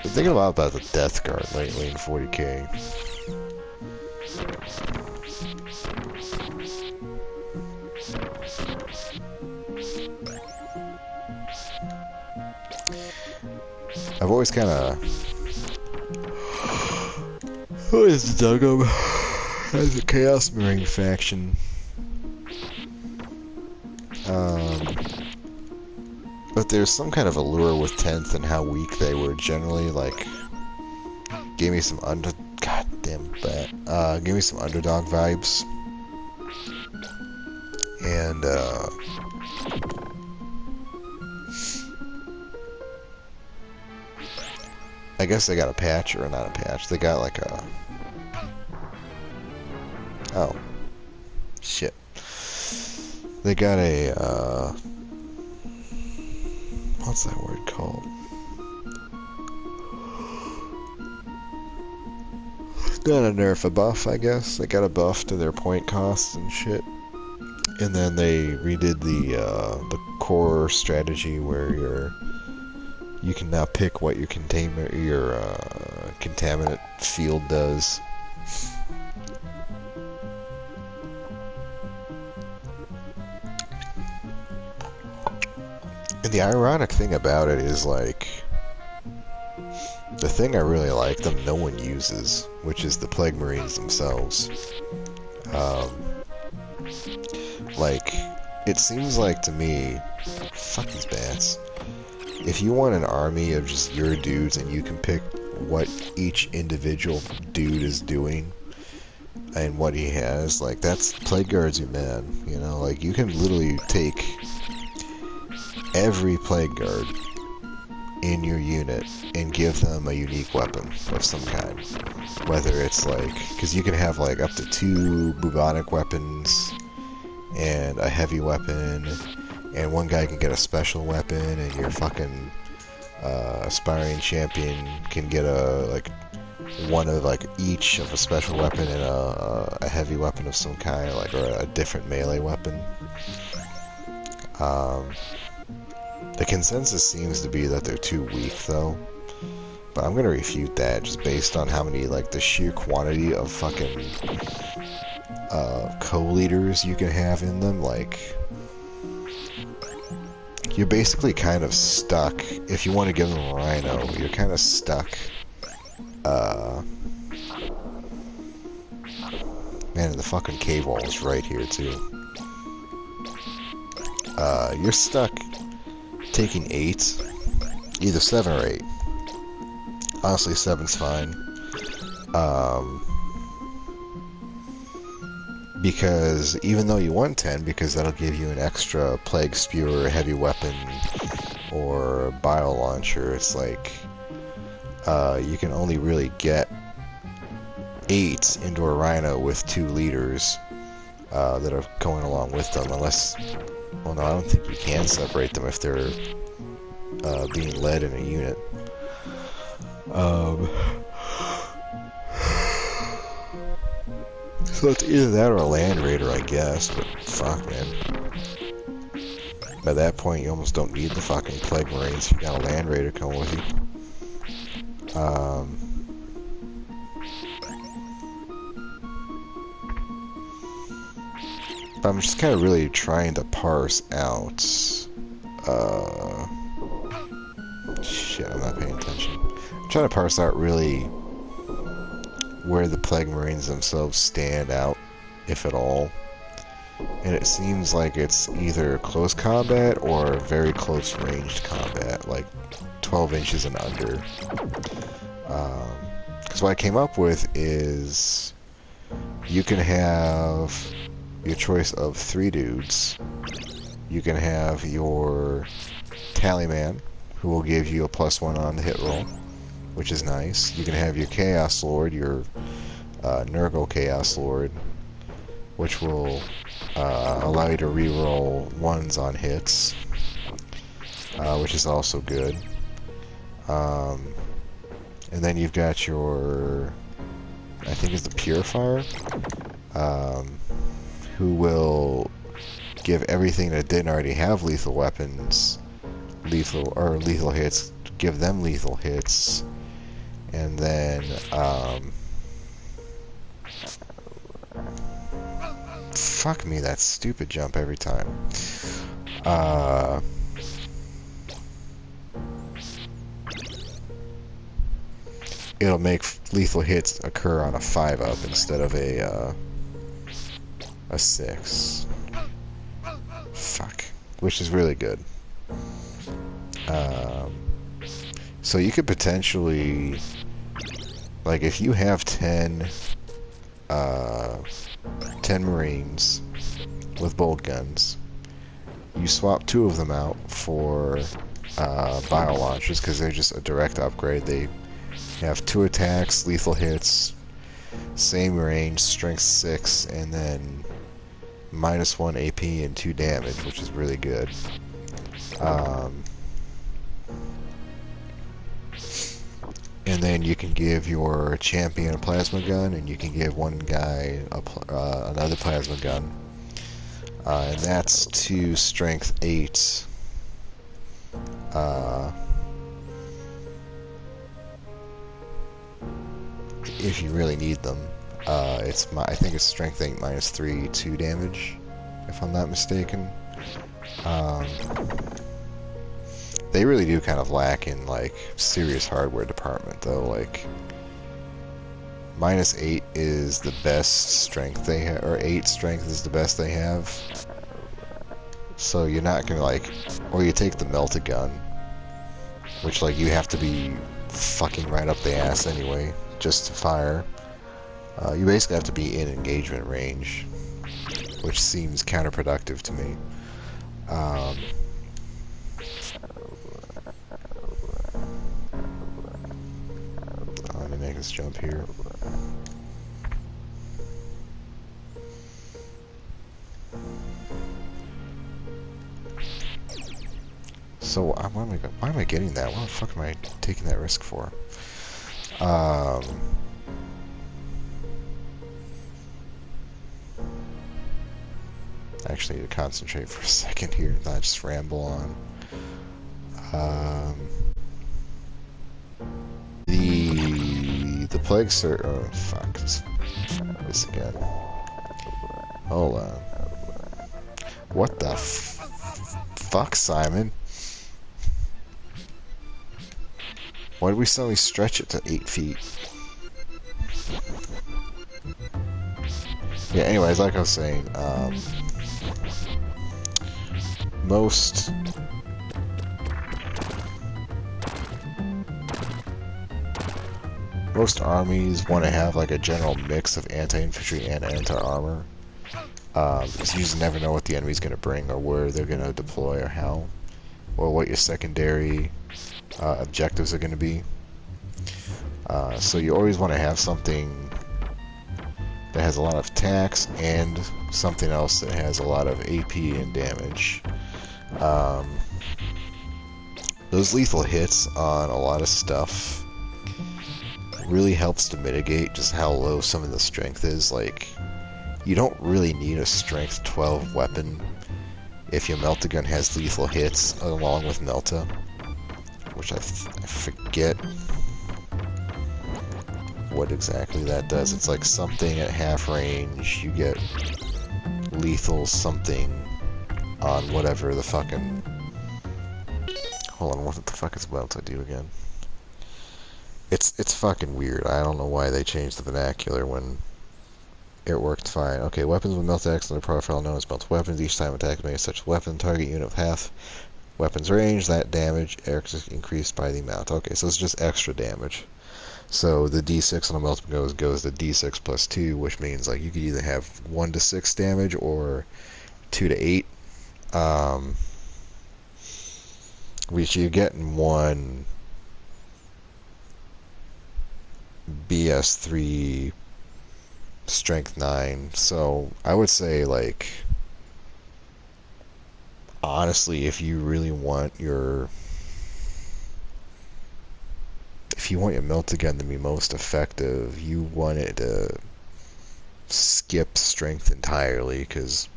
Been thinking a lot about the Death Guard lately in 40k. I've always kind of always dug them as a Chaos Marine faction. But there's some kind of allure with 10th and how weak they were generally. Like, gave me some goddamn bat. Gave me some underdog vibes. And I guess they got a patch, or not a patch. They got like a... Oh. Shit. They got a, what's that word called? Not a nerf, a buff, I guess. They got a buff to their point costs and shit. And then they redid the core strategy where you can now pick what your containment field does. And the ironic thing about it is, like, the thing I really like them no one uses, which is the Plague Marines themselves. Like, it seems like to me, fuck these bats. If you want an army of just your dudes and you can pick what each individual dude is doing and what he has, like, that's Plague Guard's your man, you know? Like, you can literally take every Plague Guard in your unit and give them a unique weapon of some kind. Whether it's like, because you can have like up to 2 bubonic weapons and a heavy weapon, and one guy can get a special weapon, and your fucking aspiring champion can get one of like each of a special weapon and a heavy weapon of some kind, like, or a different melee weapon. The consensus seems to be that they're too weak, though. But I'm gonna refute that just based on how many, like, the sheer quantity of fucking co-leaders you can have in them. Like, you're basically kind of stuck. If you want to give them a Rhino, you're kind of stuck. Man, and the fucking cave wall is right here, too. You're stuck taking 8, either 7 or 8. Honestly, 7's fine. Because even though you want 10, because that'll give you an extra Plague Spewer, heavy weapon, or Bile Launcher, it's like, you can only really get 8 into a Rhino with 2 leaders that are going along with them, unless... Well, no, I don't think you can separate them if they're being led in a unit. So it's either that or a Land Raider, I guess, but fuck, man. By that point, you almost don't need the fucking Plague Marines if you got a Land Raider coming with you. I'm just kind of really trying to parse out, shit, I'm not paying attention. I'm trying to parse out really where the Plague Marines themselves stand out, if at all. And it seems like it's either close combat or very close ranged combat, like 12 inches and under. Because what I came up with is you can have your choice of 3 dudes. You can have your Tallyman, who will give you a +1 on the hit roll, which is nice. You can have your Chaos Lord, your Nurgle Chaos Lord, which will allow you to reroll 1s on hits, which is also good. And then you've got your, I think it's the Purifier, who will give everything that didn't already have lethal weapons lethal hits, give them lethal hits, and then fuck me, that stupid jump every time. It'll make lethal hits occur on a 5-up instead of a 6. Fuck. Which is really good. So you could potentially, like, if you have 10 Marines with bolt guns, you swap 2 of them out for bio launchers because they're just a direct upgrade. They have 2 attacks, lethal hits, same range, strength 6, and then -1 AP and 2 damage, which is really good. And then you can give your champion a plasma gun, and you can give one guy another plasma gun. And that's to strength 8. If you really need them. I think it's strength 8 -3, 2 damage, if I'm not mistaken. They really do kind of lack in, like, serious hardware department, though. Like, -8 is the best strength they have, or 8 strength is the best they have. So you're not gonna, like, or you take the melta gun, which, like, you have to be fucking right up the ass anyway, just to fire. You basically have to be in engagement range, which seems counterproductive to me. Let me make this jump here. So why am I getting that? What the fuck am I taking that risk for? Actually, need to concentrate for a second here, not just ramble on. The plague surge. Oh fuck! This again. Hold on. What the fuck, Simon? Why did we suddenly stretch it to 8 feet? Yeah, anyways, like I was saying, most armies want to have like a general mix of anti-infantry and anti-armor, because you just never know what the enemy's going to bring, or where they're going to deploy, or how, or what your secondary objectives are going to be. So you always want to have something that has a lot of attacks and something else that has a lot of AP and damage. Those lethal hits on a lot of stuff really helps to mitigate just how low some of the strength is. Like, you don't really need a strength 12 weapon if your melta gun has lethal hits along with melta, which I forget what exactly that does. It's like something at half range, you get lethal something on whatever the fucking... Hold on, what the fuck is melta do again? It's fucking weird. I don't know why they changed the vernacular when it worked fine. Okay, weapons with melta X in their profile known as melta weapons. Each time attack made such weapon target unit with half weapons range, that damage is increased by the amount. Okay, so it's just extra damage. So the D6 on a melta goes to D6 plus 2, which means like you could either have 1 to 6 damage or 2 to 8. Which you get in one BS3 strength 9. So I would say, like, honestly, if you really want your melta gun to be most effective, you want it to skip strength entirely, because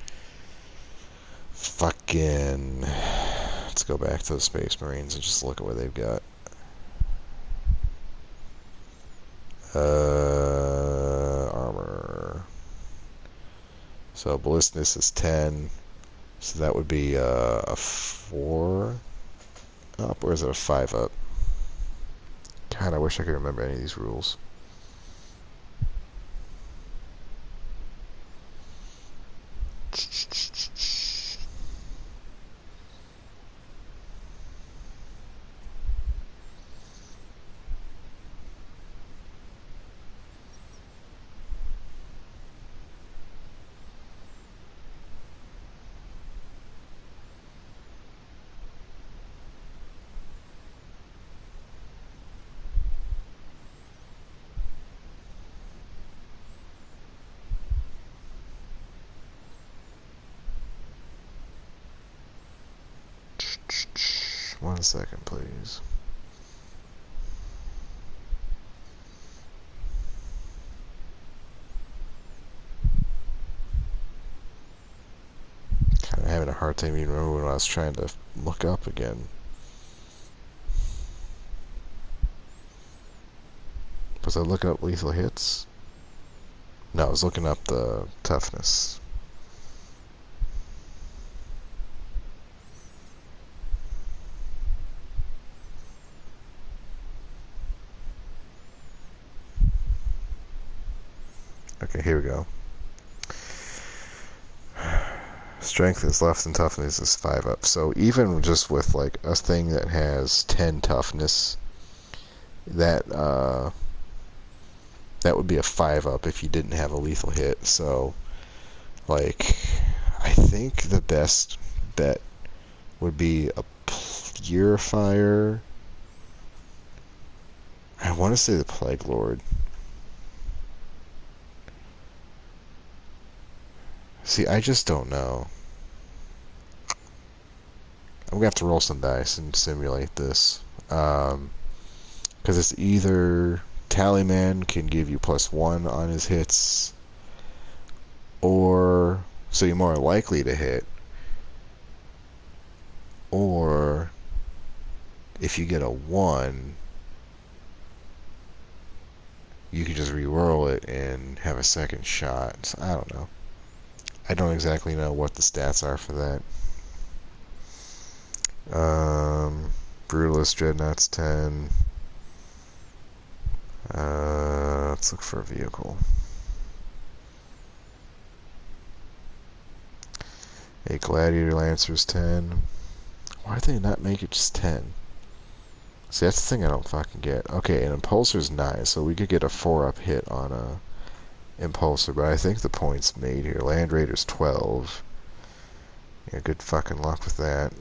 Fucking. Let's go back to the Space Marines and just look at what they've got. Armor. So ballisticness is 10. So that would be a 4 up, or is it a 5 up? God, I wish I could remember any of these rules. One second, please. Kind of having a hard time even remembering what I was trying to look up again. Was I looking up lethal hits? No, I was looking up the toughness. Okay, here we go. Strength is less and toughness is 5 up. So even just with like a thing that has 10 toughness, that that would be a 5 up if you didn't have a lethal hit. So like I think the best bet would be a Purifier. I want to say the Plague Lord. See, I just don't know. I'm gonna have to roll some dice and simulate this. Because it's either Tallyman can give you +1 on his hits, or so you're more likely to hit, or if you get a 1, you can just re-roll it and have a second shot. So I don't know. I don't exactly know what the stats are for that. Brutalist Dreadnought's 10. Let's look for a vehicle. A Gladiator Lancer's 10. Why do they not make it just 10? See, that's the thing I don't fucking get. Okay, an Impulsor's 9, so we could get a 4-up hit on a Impulsor, but I think the point's made here. Land Raider's 12. Yeah, good fucking luck with that.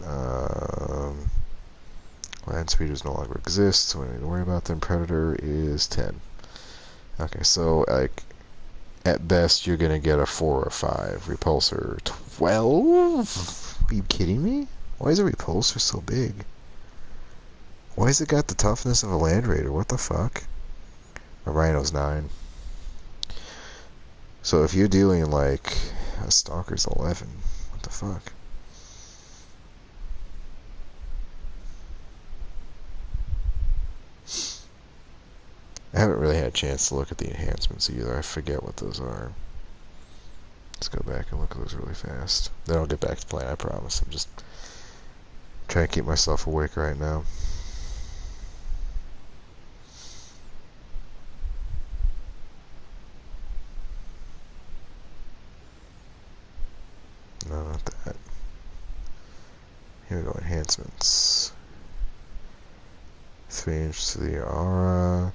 Land Speeders no longer exist, so we don't need to worry about them. Predator is 10. Okay, so, like, at best, you're gonna get a 4 or 5. Repulsor, 12? Are you kidding me? Why is a Repulsor so big? Why has it got the toughness of a Land Raider? What the fuck? A Rhino's 9. So if you're dealing like a Stalker's 11, what the fuck? I haven't really had a chance to look at the enhancements either. I forget what those are. Let's go back and look at those really fast. Then I'll get back to playing, I promise. I'm just trying to keep myself awake right now. No, not that. Here we go, enhancements. 3 inches to the aura.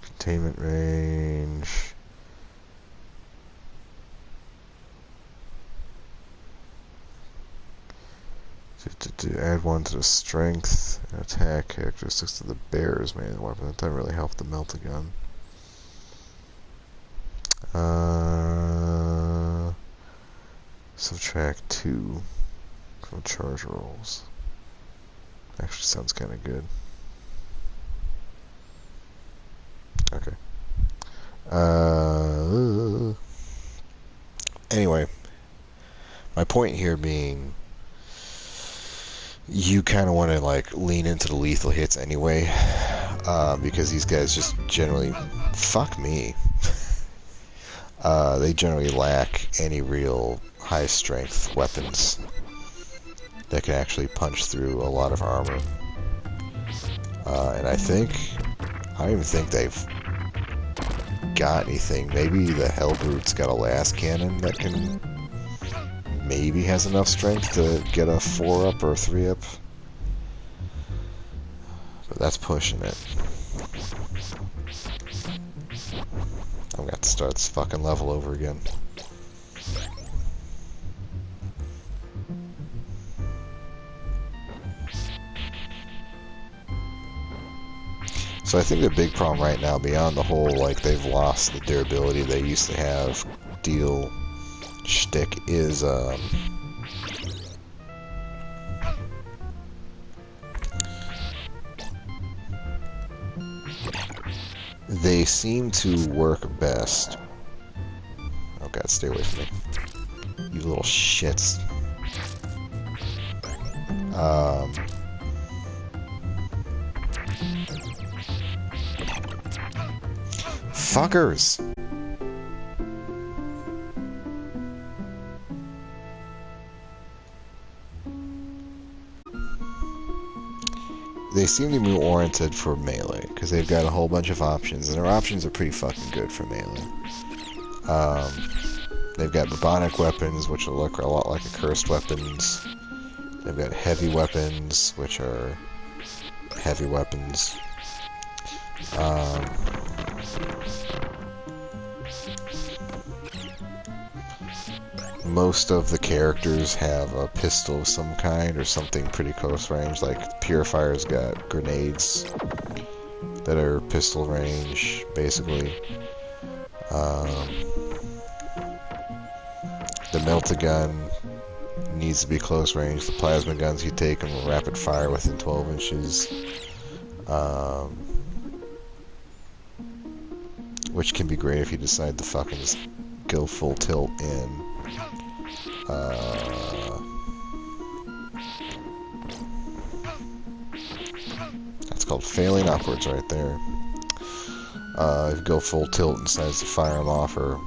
Containment range. To add 1 to the strength and attack characteristics to the bearer's melee weapon. That doesn't really help the melt gun. Subtract 2 from charge rolls. Actually sounds kind of good. Okay. Anyway, My point here being, you kind of want to like lean into the lethal hits anyway, because these guys just generally, fuck me, they generally lack any real high strength weapons that can actually punch through a lot of armor. And I don't even think they've got anything. Maybe the Hellbrute's got a last cannon that can, maybe has enough strength to get a 4-up or a 3-up. But that's pushing it. I'm gonna have to start this fucking level over again. So I think the big problem right now, beyond the whole, like, they've lost the durability they used to have deal shtick, is, they seem to work best. Oh god, stay away from me. You little shits. Fuckers! They seem to be oriented for melee, because they've got a whole bunch of options, and their options are pretty fucking good for melee. They've got bubonic weapons, which will look a lot like accursed weapons. They've got heavy weapons, which are heavy weapons. Most of the characters have a pistol of some kind or something pretty close range. Like Purifier's got grenades that are pistol range, basically. The Melt-A-Gun needs to be close range. The plasma guns, you take them with rapid fire within 12 inches. Which can be great if you decide to fucking just go full tilt in. That's called failing upwards right there. If you go full tilt and decides to fire them off or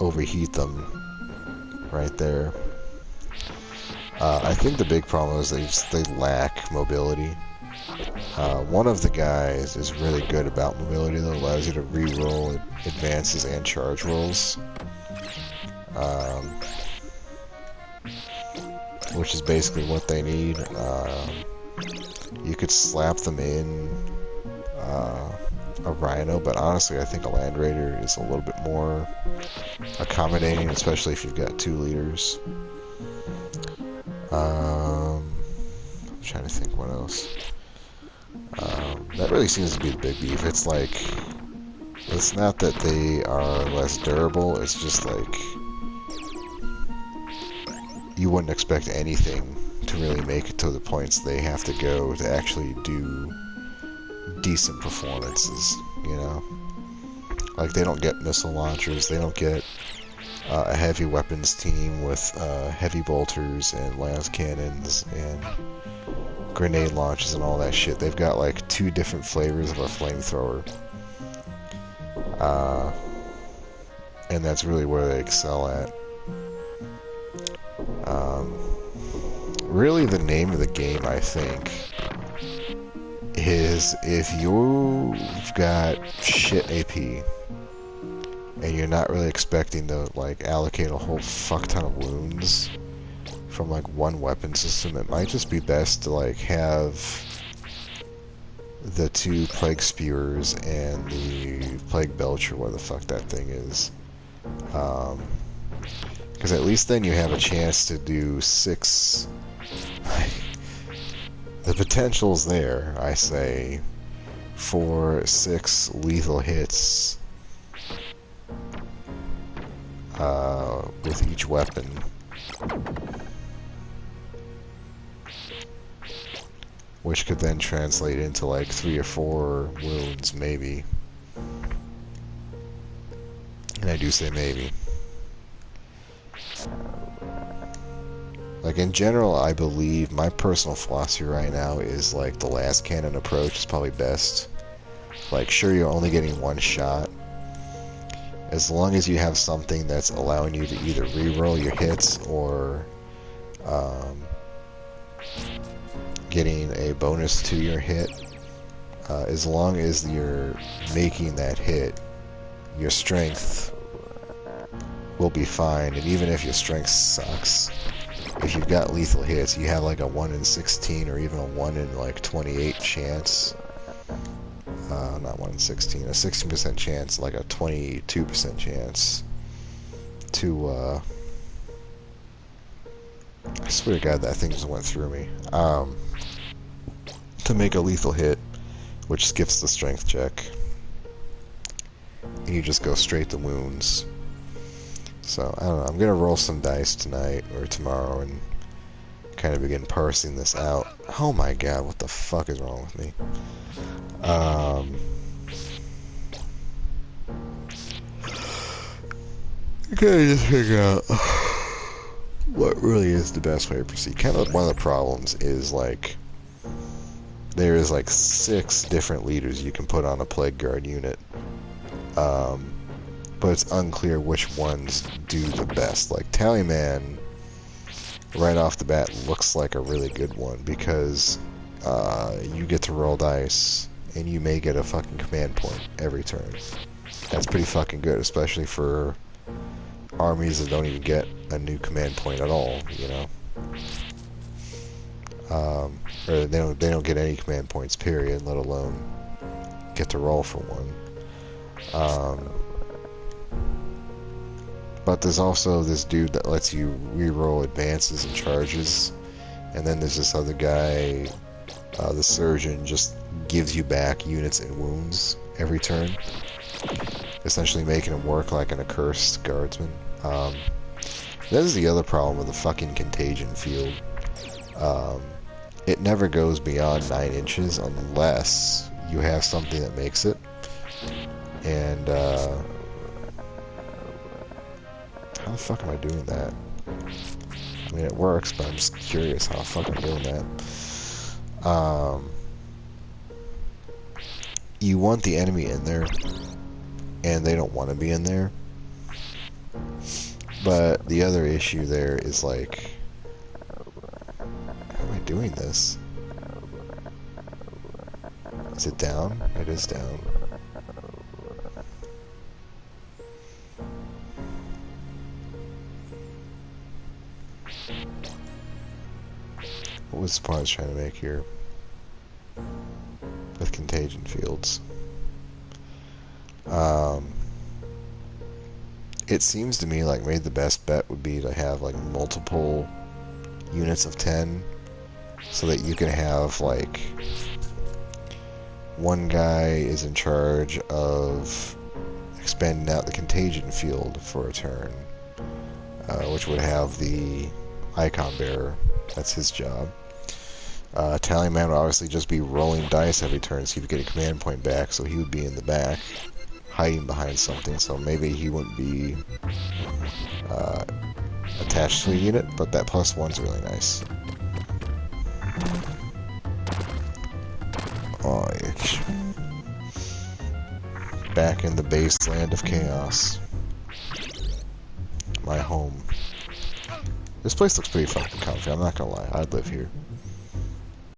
overheat them right there. I think the big problem is they lack mobility. One of the guys is really good about mobility, though. Allows you to re-roll advances and charge rolls. Which is basically what they need. You could slap them in a Rhino, but honestly I think a Land Raider is a little bit more accommodating, especially if you've got 2 leaders. I'm trying to think what else. That really seems to be the big beef. It's like, it's not that they are less durable, it's just like, you wouldn't expect anything to really make it to the points they have to go to actually do decent performances, you know? Like, they don't get missile launchers, they don't get a heavy weapons team with heavy bolters and las cannons and grenade launches and all that shit. They've got like 2 different flavors of a flamethrower. And that's really where they excel at. Really the name of the game, I think, is if you've got shit AP and you're not really expecting to like allocate a whole fuck ton of wounds from like one weapon system, it might just be best to like have the 2 Plague Spewers and the Plague Belcher, where the fuck that thing is. Because at least then you have a chance to do 6... The potential's there, I say, for 6 lethal hits with each weapon. Which could then translate into like 3 or 4 wounds, maybe. And I do say maybe. Like in general, I believe my personal philosophy right now is like the last cannon approach is probably best. Like sure, you're only getting one shot. As long as you have something that's allowing you to either reroll your hits or getting a bonus to your hit, as long as you're making that hit, your strength will be fine. And even if your strength sucks, if you've got lethal hits, you have like a 1 in 16 or even a 1 in like 28 chance. Not 1 in 16, a 16% chance, like a 22% chance to, I swear to God, that thing just went through me. To make a lethal hit, which skips the strength check. And you just go straight to wounds. So, I don't know, I'm gonna roll some dice tonight or tomorrow and kind of begin parsing this out. Oh my God, what the fuck is wrong with me? Okay, just figure out what really is the best way to proceed. Kind of one of the problems is like there is like 6 different leaders you can put on a Plague Guard unit, but it's unclear which ones do the best. Like Tallyman, right off the bat, looks like a really good one because you get to roll dice and you may get a fucking command point every turn. That's pretty fucking good, especially for armies that don't even get a new command point at all, you know. Or they don't get any command points, period, let alone get to roll for one. But there's also this dude that lets you re-roll advances and charges, and then there's this other guy, the surgeon, just gives you back units and wounds every turn, essentially making him work like an accursed guardsman. That is the other problem with the fucking contagion field. It never goes beyond 9 inches unless you have something that makes it. And, how the fuck am I doing that? I mean, it works, but I'm just curious how the fuck I'm doing that. You want the enemy in there, and they don't want to be in there. But the other issue there is like, how am I doing this? Is it down? It is down. What was the point I was trying to make here with contagion fields? It seems to me like maybe the best bet would be to have like multiple units of 10 so that you can have like one guy is in charge of expanding out the contagion field for a turn, which would have the icon bearer. That's his job. Tallyman would obviously just be rolling dice every turn so you would get a command point back, so he would be in the back hiding behind something, so maybe he wouldn't be attached to a unit, but that +1's really nice. Oh, back in the base land of chaos. My home. This place looks pretty fucking comfy, I'm not gonna lie, I'd live here.